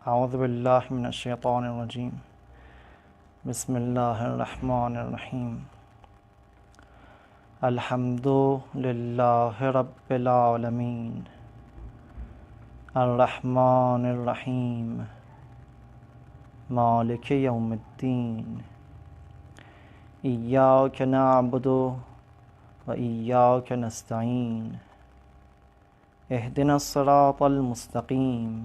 اعوذ باللہ من الشیطان الرجیم بسم اللہ الرحمن الرحیم الحمد للہ رب العالمین الرحمن الرحیم مالک یوم الدین ایاک نعبد و ایاک نستعین اہدنا الصراط المستقیم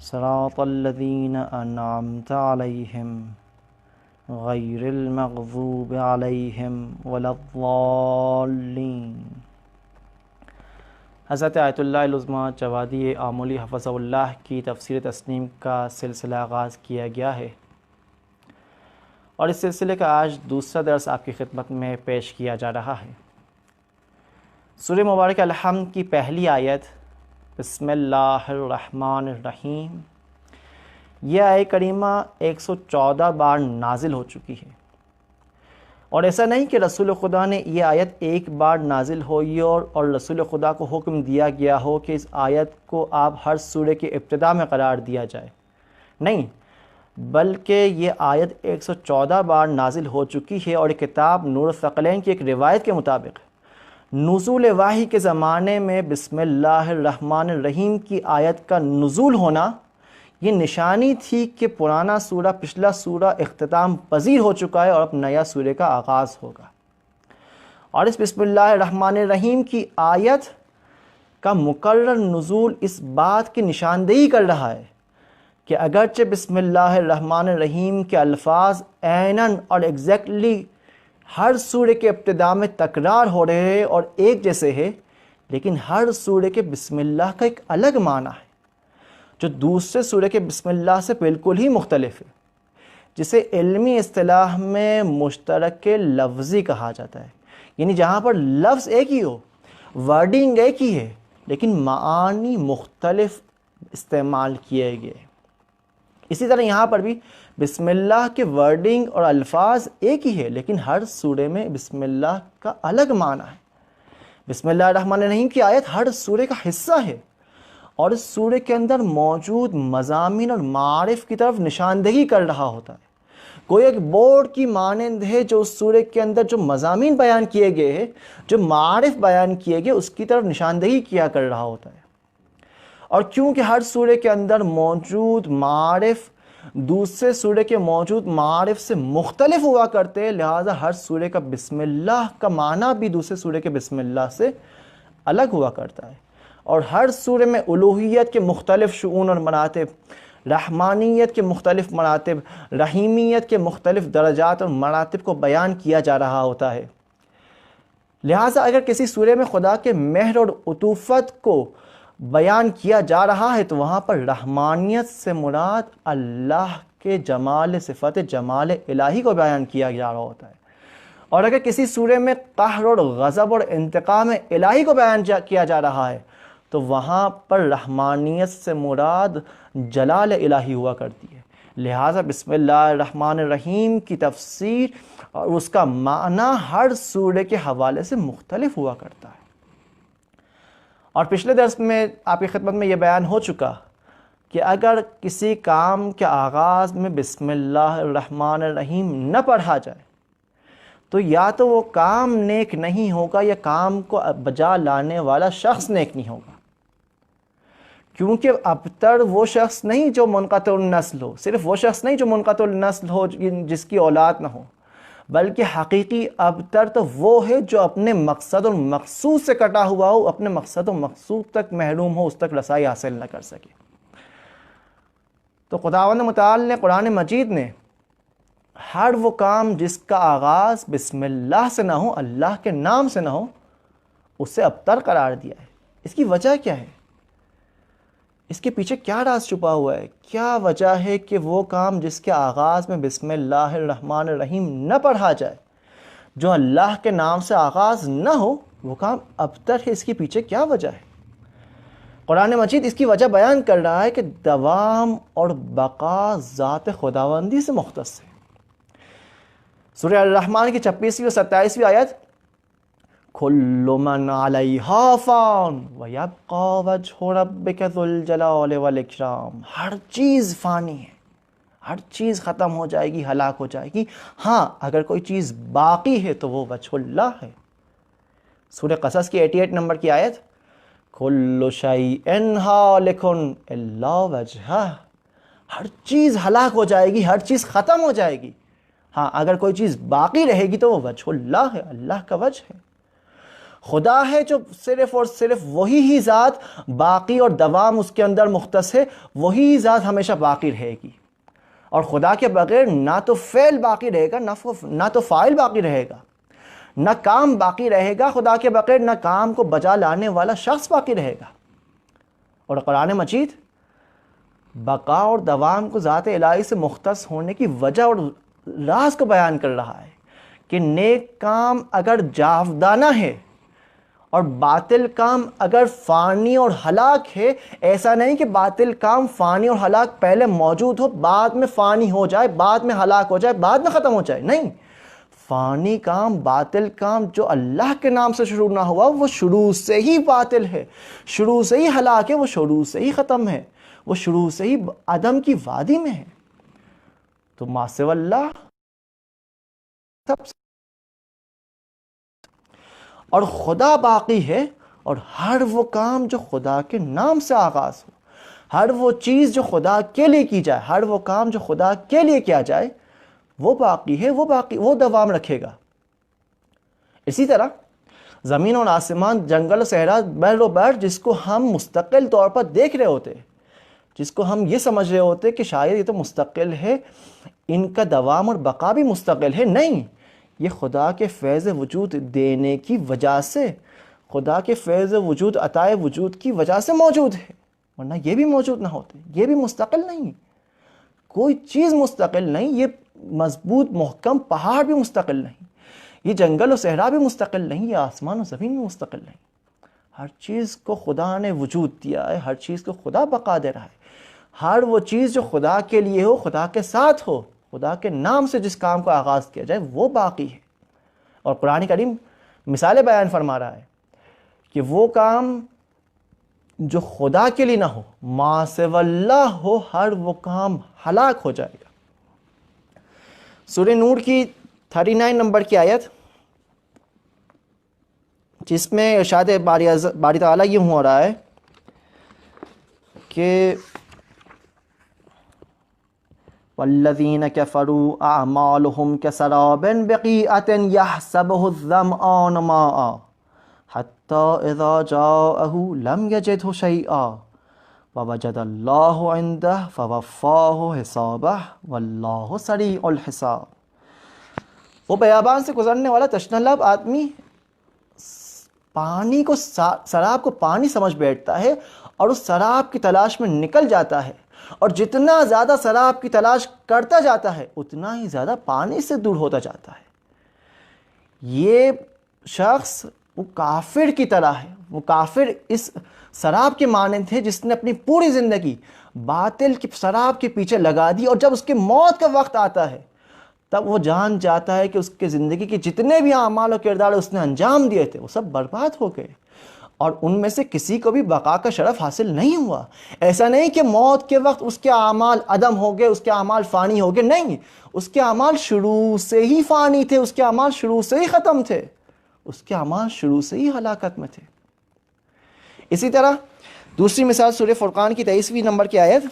صراط الذین انعمت علیہم غیر المغضوب علیہم ولا الضالین۔ حضرت آیت اللہ العظمیٰ جوادی آملی حفظہ اللہ کی تفسیر تسنیم کا سلسلہ آغاز کیا گیا ہے، اور اس سلسلے کا آج دوسرا درس آپ کی خدمت میں پیش کیا جا رہا ہے۔ سورہ مبارک الحمد کی پہلی آیت بسم اللہ الرحمن الرحیم، یہ آیت کریمہ 114 بار نازل ہو چکی ہے، اور ایسا نہیں کہ رسول خدا نے یہ آیت ایک بار نازل ہوئی اور رسول خدا کو حکم دیا گیا ہو کہ اس آیت کو آپ ہر سورہ کے ابتدا میں قرار دیا جائے، نہیں، بلکہ یہ آیت 114 بار نازل ہو چکی ہے۔ اور کتاب نور الثقلین کی ایک روایت کے مطابق نزول وحی کے زمانے میں بسم اللہ الرحمن الرحیم کی آیت کا نزول ہونا یہ نشانی تھی کہ پرانا سورہ، پچھلا سورہ اختتام پذیر ہو چکا ہے اور اب نیا سورہ کا آغاز ہوگا۔ اور اس بسم اللہ الرحمن الرحیم کی آیت کا مقرر نزول اس بات کی نشاندہی کر رہا ہے کہ اگرچہ بسم اللہ الرحمن الرحیم کے الفاظ عیناً اور ایگزیکٹلی ہر سورہ کے ابتدا میں تکرار ہو رہے ہیں اور ایک جیسے ہے، لیکن ہر سورہ کے بسم اللہ کا ایک الگ معنی ہے جو دوسرے سورہ کے بسم اللہ سے بالکل ہی مختلف ہے، جسے علمی اصطلاح میں مشترک لفظی کہا جاتا ہے، یعنی جہاں پر لفظ ایک ہی ہو، ورڈنگ ایک ہی ہے، لیکن معانی مختلف استعمال کیے گئے۔ اسی طرح یہاں پر بھی بسم اللہ کے ورڈنگ اور الفاظ ایک ہی ہے، لیکن ہر سورہ میں بسم اللہ کا الگ معنی ہے۔ بسم اللہ الرحمن الرحیم کی آیت ہر سورہ کا حصہ ہے، اور اس سورہ کے اندر موجود مضامین اور معارف کی طرف نشاندہی کر رہا ہوتا ہے، کوئی ایک بورڈ کی مانند ہے جو اس سورہ کے اندر جو مضامین بیان کیے گئے ہیں، جو معارف بیان کیے گئے، اس کی طرف نشاندہی کیا کر رہا ہوتا ہے۔ اور کیونکہ ہر سورہ کے اندر موجود معارف دوسرے سورہ کے موجود معارف سے مختلف ہوا کرتے ہیں، لہٰذا ہر سورہ کا بسم اللہ کا معنی بھی دوسرے سورہ کے بسم اللہ سے الگ ہوا کرتا ہے۔ اور ہر سورہ میں الوہیت کے مختلف شؤون اور مراتب، رحمانیت کے مختلف مراتب، رحیمیت کے مختلف درجات اور مراتب کو بیان کیا جا رہا ہوتا ہے۔ لہٰذا اگر کسی سورہ میں خدا کے مہر اور عطوفت کو بیان کیا جا رہا ہے تو وہاں پر رحمانیت سے مراد اللہ کے جمال، صفت جمال الہی کو بیان کیا جا رہا ہوتا ہے، اور اگر کسی سورہ میں قہر اور غضب اور انتقام الہی کو بیان کیا جا رہا ہے تو وہاں پر رحمانیت سے مراد جلال الہی ہوا کرتی ہے۔ لہٰذا بسم اللہ الرحمن الرحیم کی تفسیر اور اس کا معنی ہر سورہ کے حوالے سے مختلف ہوا کرتا ہے۔ اور پچھلے درس میں آپ کی خدمت میں یہ بیان ہو چکا کہ اگر کسی کام کے آغاز میں بسم اللہ الرحمن الرحیم نہ پڑھا جائے تو یا تو وہ کام نیک نہیں ہوگا یا کام کو بجا لانے والا شخص نیک نہیں ہوگا، کیونکہ ابتر وہ شخص نہیں جو منقطع النسل ہو، صرف وہ شخص نہیں جو منقطع النسل ہو جس کی اولاد نہ ہو، بلکہ حقیقی ابتر تو وہ ہے جو اپنے مقصد اور مقصود سے کٹا ہوا ہو، اپنے مقصد و مقصود تک محروم ہو، اس تک رسائی حاصل نہ کر سکے۔ تو خداوند متعال نے قرآن مجید نے ہر وہ کام جس کا آغاز بسم اللہ سے نہ ہو، اللہ کے نام سے نہ ہو، اسے ابتر قرار دیا ہے۔ اس کی وجہ کیا ہے؟ اس کے پیچھے کیا راز چھپا ہوا ہے؟ کیا وجہ ہے کہ وہ کام جس کے آغاز میں بسم اللہ الرحمن الرحیم نہ پڑھا جائے، جو اللہ کے نام سے آغاز نہ ہو، وہ کام ابتر ہے؟ اس کے پیچھے کیا وجہ ہے؟ قرآن مجید اس کی وجہ بیان کر رہا ہے کہ دوام اور بقا ذات خداوندی سے مختص ہے۔ سورہ الرحمن کی 26ویں اور 27ویں آیت کل من علیہا فان ویبقی وجہ ربک ذو الجلال والاکرام. ہر چیز فانی ہے، ہر چیز ختم ہو جائے گی، ہلاک ہو جائے گی. ہاں اگر کوئی چیز باقی ہے تو وہ وجہ اللہ ہے. سورہ قصص کی 88 نمبر کی آیت، کل شیء ہالک الا وجہہ. ہر چیز ہلاک ہو جائے گی، ہر چیز ختم ہو جائے گی. ہاں اگر کوئی چیز باقی رہے گی تو وہ وجہ اللہ ہے، اللہ کا وجہ ہے. خدا ہے جو صرف اور صرف وہی ہی ذات باقی اور دوام اس کے اندر مختص ہے، وہی ذات ہمیشہ باقی رہے گی. اور خدا کے بغیر نہ تو فعل باقی رہے گا، نہ تو فاعل باقی رہے گا، نہ کام باقی رہے گا خدا کے بغیر، نہ کام کو بجا لانے والا شخص باقی رہے گا. اور قرآن مجید بقا اور دوام کو ذات الہی سے مختص ہونے کی وجہ اور راز کو بیان کر رہا ہے کہ نیک کام اگر جاودانہ ہے اور باطل کام اگر فانی اور ہلاک ہے، ایسا نہیں کہ باطل کام فانی اور ہلاک پہلے موجود ہو، بعد میں فانی ہو جائے، بعد میں ہلاک ہو جائے، بعد میں ختم ہو جائے. نہیں، فانی کام، باطل کام جو اللہ کے نام سے شروع نہ ہوا وہ شروع سے ہی باطل ہے، شروع سے ہی ہلاک ہے، وہ شروع سے ہی ختم ہے، وہ شروع سے ہی عدم کی وادی میں ہے. تو ما سوی اللہ سب سے، اور خدا باقی ہے. اور ہر وہ کام جو خدا کے نام سے آغاز ہو، ہر وہ چیز جو خدا کے لیے کی جائے، ہر وہ کام جو خدا کے لیے کیا جائے، وہ باقی ہے، وہ دوام رکھے گا. اسی طرح زمین اور آسمان، جنگل و صحرا، بحر و بحر، جس کو ہم مستقل طور پر دیکھ رہے ہوتے، جس کو ہم یہ سمجھ رہے ہوتے کہ شاید یہ تو مستقل ہے، ان کا دوام اور بقا بھی مستقل ہے. نہیں، یہ خدا کے فیض وجود دینے کی وجہ سے، خدا کے فیض وجود عطائے وجود کی وجہ سے موجود ہے، ورنہ یہ بھی موجود نہ ہوتے. یہ بھی مستقل نہیں، کوئی چیز مستقل نہیں. یہ مضبوط محکم پہاڑ بھی مستقل نہیں، یہ جنگل و صحرا بھی مستقل نہیں، یہ آسمان و زمین بھی مستقل نہیں. ہر چیز کو خدا نے وجود دیا ہے، ہر چیز کو خدا بقا دے رہا ہے. ہر وہ چیز جو خدا کے لیے ہو، خدا کے ساتھ ہو، خدا کے نام سے جس کام کو آغاز کیا جائے، وہ باقی ہے. اور قرآن کریم مثالیں بیان فرما رہا ہے کہ وہ کام جو خدا کے لیے نہ ہو، ما سوی اللہ ہو، ہر وہ کام ہلاک ہو جائے گا. سورہ نور کی 39 نمبر کی آیت، جس میں ارشاد باری تعالیٰ یہ ہو رہا ہے کہ والذین کفروا اعمالهم کسراب بقیعۃ یحسبہ الظمآن ماء حتی اذا جاءہ لم یجدہ شیئا ووجد اللہ عندہ فوفاہ حسابہ واللہ سریع الحساب. وہ بیابان سے گزرنے والا تشنہ لب آدمی پانی کو، سراب کو پانی سمجھ بیٹھتا ہے اور اس سراب کی تلاش میں نکل جاتا ہے، اور جتنا زیادہ سراب کی تلاش کرتا جاتا ہے اتنا ہی زیادہ پانی سے دور ہوتا جاتا ہے. یہ شخص وہ کافر کی طرح ہے. وہ کافر اس سراب کے مانند ہے جس نے اپنی پوری زندگی باطل کی سراب کے پیچھے لگا دی، اور جب اس کے موت کا وقت آتا ہے تب وہ جان جاتا ہے کہ اس کے زندگی کے جتنے بھی اعمال و کردار اس نے انجام دیے تھے وہ سب برباد ہو گئے، اور ان میں سے کسی کو بھی بقا کا شرف حاصل نہیں ہوا. ایسا نہیں کہ موت کے وقت اس کے اعمال عدم ہو گئے، اس کے اعمال فانی ہو گئے. نہیں، اس کے اعمال شروع سے ہی فانی تھے، اس کے اعمال شروع سے ہی ختم تھے، اس کے اعمال شروع سے ہی ہلاکت میں تھے. اسی طرح دوسری مثال سورہ فرقان کی 23ویں نمبر کی آیت،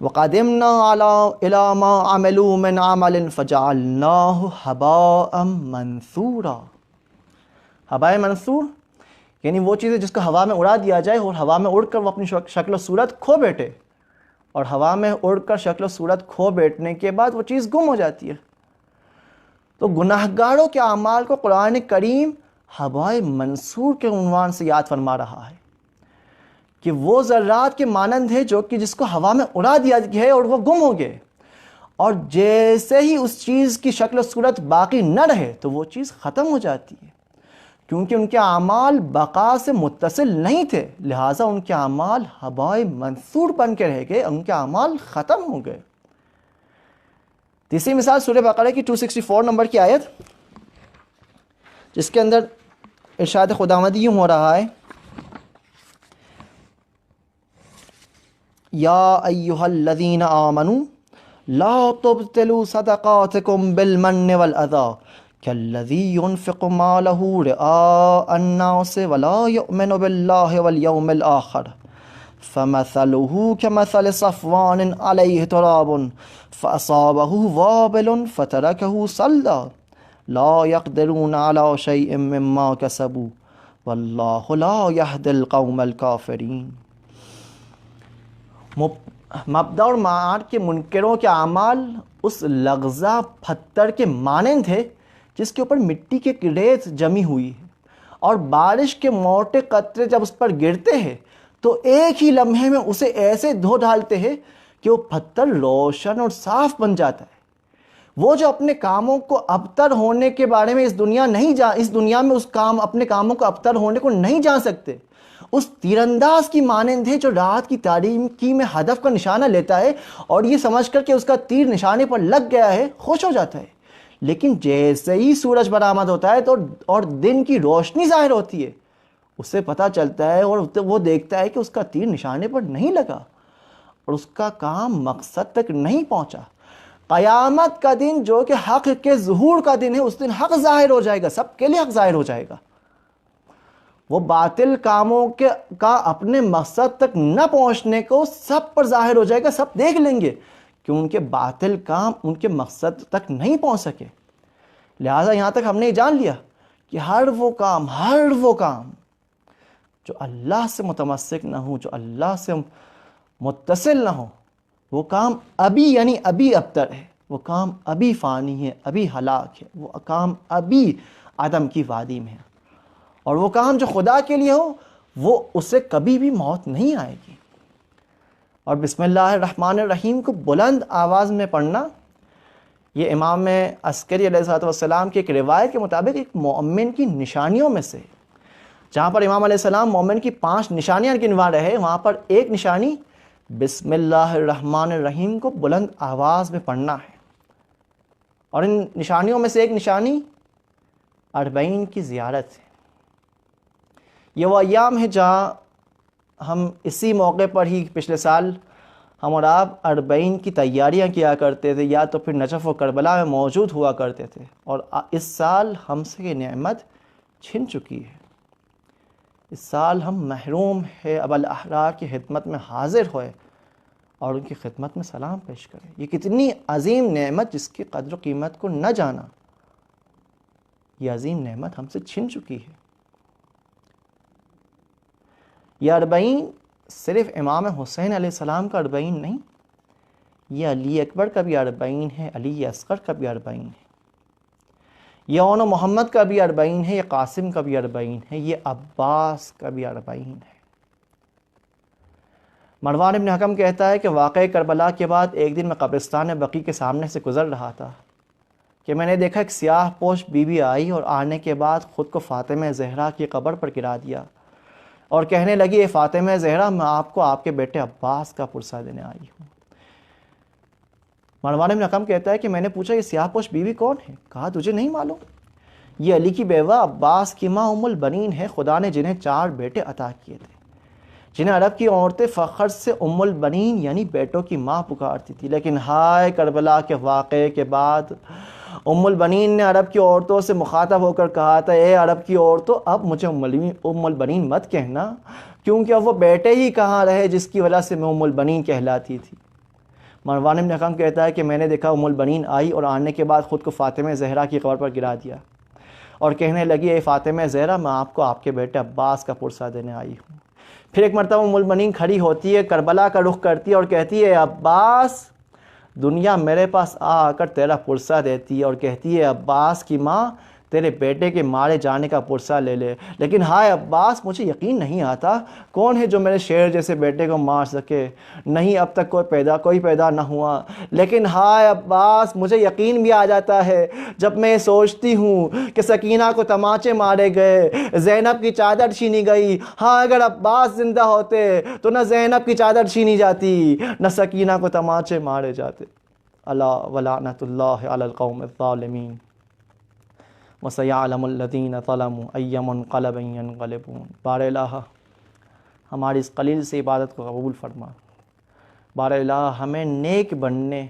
وَقَدِمْنَا إِلَىٰ مَا عَمِلُوا مِنْ عَمَلٍ فَجَعَلْنَاهُ هَبَاءً مَنْثُورًا. ہبائے منصور یعنی وہ چیزیں جس کو ہوا میں اڑا دیا جائے اور ہوا میں اڑ کر وہ اپنی شکل و صورت کھو بیٹھے، اور ہوا میں اڑ کر شکل و صورت کھو بیٹھنے کے بعد وہ چیز گم ہو جاتی ہے. تو گناہگاروں کے اعمال کو قرآن کریم ہبائے منصور کے عنوان سے یاد فرما رہا ہے کہ وہ ذرات کے مانند ہے جو کہ جس کو ہوا میں اڑا دیا گیا ہے اور وہ گم ہو گئے، اور جیسے ہی اس چیز کی شکل و صورت باقی نہ رہے تو وہ چیز ختم ہو جاتی ہے، کیونکہ ان کے اعمال بقا سے متصل نہیں تھے، لہٰذا ان کے اعمال ہبائے منصور بن کے رہ گئے، ان کے اعمال ختم ہو گئے. تیسری مثال سورہ بقرہ کی 264 نمبر کی آیت، جس کے اندر ارشاد خداوند یوں ہو رہا ہے، یا ایھا الذین آمنوا لا تبطلوا صدقاتکم بالمن والاذی کالذی ينفق مالہ رئاء الناس ولا یؤمن باللہ والیوم الآخر فمثلہ کمثل صفوان علیہ تراب فأصابہ وابل فترکہ صلدا لا یقدرون علی شیء مما کسبوا واللہ لا یہدی القوم الکافرین۔ مبدا اور معاد کے منکروں کے اعمال اس لغزہ پتھر کے مانند ہے جس کے اوپر مٹی کے ریت جمی ہوئی ہے، اور بارش کے موٹے قطرے جب اس پر گرتے ہیں تو ایک ہی لمحے میں اسے ایسے دھو ڈالتے ہیں کہ وہ پتھر روشن اور صاف بن جاتا ہے۔ وہ جو اپنے کاموں کو ابتر ہونے کے بارے میں اس دنیا میں اپنے کاموں کو ابتر ہونے کو نہیں جان سکتے، اس تیر انداز کی مانند ہے جو رات کی تاریکی میں ہدف کا نشانہ لیتا ہے اور یہ سمجھ کر کہ اس کا تیر نشانے پر لگ گیا ہے خوش ہو جاتا ہے، لیکن جیسے ہی سورج برآمد ہوتا ہے اور دن کی روشنی ظاہر ہوتی ہے اسے پتہ چلتا ہے اور وہ دیکھتا ہے کہ اس کا تیر نشانے پر نہیں لگا اور اس کا کام مقصد تک نہیں پہنچا۔ قیامت کا دن جو کہ حق کے ظہور کا دن ہے، اس دن حق ظاہر ہو جائے گا، سب کے لیے حق ظاہر ہو جائے گا۔ وہ باطل کاموں کا اپنے مقصد تک نہ پہنچنے کو سب پر ظاہر ہو جائے گا، سب دیکھ لیں گے کہ ان کے باطل کام ان کے مقصد تک نہیں پہنچ سکے۔ لہٰذا یہاں تک ہم نے جان لیا کہ ہر وہ کام جو اللہ سے متمسک نہ ہو، جو اللہ سے متصل نہ ہو، وہ کام ابھی ابتر ہے، وہ کام ابھی فانی ہے، ابھی ہلاک ہے، وہ کام ابھی عدم کی وادی میں ہے، اور وہ کام جو خدا کے لیے ہو وہ اسے کبھی بھی موت نہیں آئے گی۔ اور بسم اللہ الرحمن الرحیم کو بلند آواز میں پڑھنا، یہ امام عسکری علیہ السلام کی ایک روایت کے مطابق ایک مومن کی نشانیوں میں سے، جہاں پر امام علیہ السلام مومن کی 5 نشانیاں گنوا رہے ہیں، وہاں پر ایک نشانی بسم اللہ الرحمن الرحیم کو بلند آواز میں پڑھنا ہے۔ اور ان نشانیوں میں سے ایک نشانی 40 کی زیارت ہے۔ یہ وہ ایام ہے جہاں ہم اسی موقع پر ہی پچھلے سال ہم اور آپ 40 کی تیاریاں کیا کرتے تھے، یا تو پھر نجف و کربلا میں موجود ہوا کرتے تھے، اور اس سال ہم سے یہ نعمت چھن چکی ہے۔ اس سال ہم محروم ہے اب الاحرار کی خدمت میں حاضر ہوئے اور ان کی خدمت میں سلام پیش کریں۔ یہ کتنی عظیم نعمت، جس کی قدر و قیمت کو نہ جانا، یہ عظیم نعمت ہم سے چھن چکی ہے۔ یہ 40 صرف امام حسین علیہ السلام کا 40 نہیں، یہ علی اکبر کا بھی 40 ہے، علی اصغر کا بھی 40 ہے، یہ اون محمد کا بھی 40 ہے، یہ قاسم کا بھی 40 ہے، یہ عباس کا بھی 40 ہے۔ مروان ابن حکم کہتا ہے کہ واقعہ کربلا کے بعد ایک دن میں قبرستان بقیع کے سامنے سے گزر رہا تھا کہ میں نے دیکھا ایک سیاہ پوش بی بی آئی اور آنے کے بعد خود کو فاطمہ زہرا کی قبر پر گرا دیا اور کہنے لگی، اے فاطمہ زہرا، میں آپ کو آپ کے بیٹے عباس کا پرسہ دینے آئی ہوں۔ مروان ابن حکم کہتا ہے کہ میں نے پوچھا، یہ سیاہ پوش بیوی کون ہے؟ کہا، تجھے نہیں معلوم؟ یہ علی کی بیوہ عباس کی ماں ام البنین ہے، خدا نے جنہیں 4 بیٹے عطا کیے تھے، جنہیں عرب کی عورتیں فخر سے ام البنین یعنی بیٹوں کی ماں پکارتی تھی۔ لیکن ہائے کربلا کے واقعے کے بعد ام البنین نے عرب کی عورتوں سے مخاطب ہو کر کہا تھا، اے عرب کی عورتوں، اب مجھے ام البنین مت کہنا، کیونکہ اب وہ بیٹے ہی کہاں رہے جس کی وجہ سے میں ام البنین کہلاتی تھی۔ مروان بن حکم کہتا ہے کہ میں نے دیکھا ام البنین آئی اور آنے کے بعد خود کو فاطمہ زہرا کی قبر پر گرا دیا اور کہنے لگی، اے فاطمہ زہرا، میں آپ کو آپ کے بیٹے عباس کا پرسہ دینے آئی ہوں۔ پھر ایک مرتبہ ام البنین کھڑی ہوتی ہے، کربلا کا رخ کرتی ہے اور کہتی ہے، عباس، دنیا میرے پاس آ کر تیرا پرسہ دیتی ہے اور کہتی ہے، عباس کی ماں تیرے بیٹے کے مارے جانے کا پرسہ لے لے، لیکن ہائے عباس، مجھے یقین نہیں آتا کون ہے جو میرے شیر جیسے بیٹے کو مار سکے، نہیں اب تک کوئی پیدا نہ ہوا، لیکن ہائے عباس، مجھے یقین بھی آ جاتا ہے جب میں سوچتی ہوں کہ سکینہ کو تماچے مارے گئے، زینب کی چادر چھینی گئی، ہاں اگر عباس زندہ ہوتے تو نہ زینب کی چادر چھینی جاتی، نہ سکینہ کو تماچے مارے جاتے۔ الا ولعنۃ اللہ علی القوم الظالمین وسیعلم الذین ظلموا ای منقلب ینقلبون۔ بار الہ ہماری اس قلیل سے عبادت کو قبول فرما، بار الہ ہمیں نیک بننے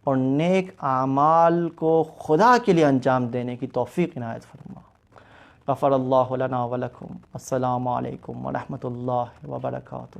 اور نیک اعمال کو خدا کے لیے انجام دینے کی توفیق عنایت فرما۔ غفر اللہ لنا ولکم۔ السلام علیکم ورحمۃ اللہ وبرکاتہ۔